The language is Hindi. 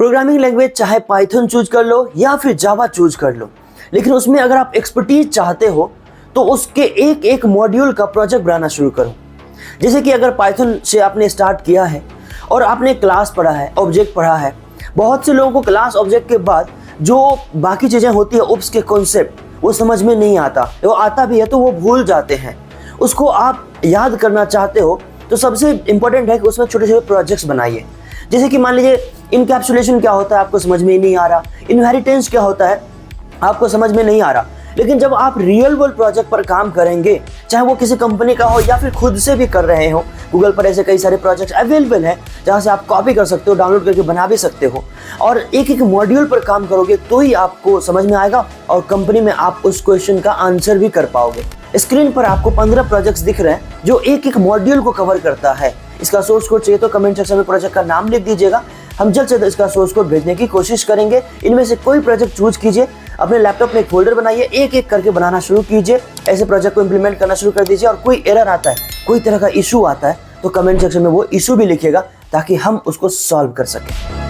प्रोग्रामिंग लैंग्वेज चाहे पाइथन चूज कर लो या फिर जावा चूज कर लो, लेकिन उसमें अगर आप एक्सपर्टीज चाहते हो तो उसके एक एक मॉड्यूल का प्रोजेक्ट बनाना शुरू करो। जैसे कि अगर पाइथन से आपने स्टार्ट किया है और आपने क्लास पढ़ा है, ऑब्जेक्ट पढ़ा है, बहुत से लोगों को क्लास ऑब्जेक्ट के बाद जो बाकी चीज़ें होती है उप्स के कॉन्सेप्ट वो समझ में नहीं आता, वो आता भी है तो वो भूल जाते हैं। उसको आप याद करना चाहते हो तो सबसे इम्पोर्टेंट है कि उसमें छोटे छोटे प्रोजेक्ट्स बनाइए। जैसे कि मान लीजिए इनकैप्सुलेशन क्या होता है आपको समझ में ही नहीं आ रहा, इनहेरिटेंस क्या होता है आपको समझ में नहीं आ रहा, लेकिन जब आप रियल वर्ल्ड प्रोजेक्ट पर काम करेंगे, चाहे वो किसी कंपनी का हो या फिर खुद से भी कर रहे हो, गूगल पर ऐसे कई सारे प्रोजेक्ट्स अवेलेबल हैं जहाँ से आप कॉपी कर सकते हो, डाउनलोड करके बना भी सकते हो, और एक एक मॉड्यूल पर काम करोगे तो ही आपको समझ में आएगा और कंपनी में आप उस क्वेश्चन का आंसर भी कर पाओगे। स्क्रीन पर आपको 15 प्रोजेक्ट्स दिख रहे हैं जो एक एक मॉड्यूल को कवर करता है। इसका सोर्स कोड चाहिए तो कमेंट सेक्शन में प्रोजेक्ट का नाम लिख दीजिएगा, हम जल्द से जल्द इसका सोर्स कोड भेजने की कोशिश करेंगे। इनमें से कोई प्रोजेक्ट चूज कीजिए, अपने लैपटॉप में एक फोल्डर बनाइए, एक एक करके बनाना शुरू कीजिए, ऐसे प्रोजेक्ट को इंप्लीमेंट करना शुरू कर दीजिए। और कोई एरर आता है, कोई तरह का इशू आता है तो कमेंट सेक्शन में वो इशू भी लिखिएगा ताकि हम उसको सॉल्व कर सकें।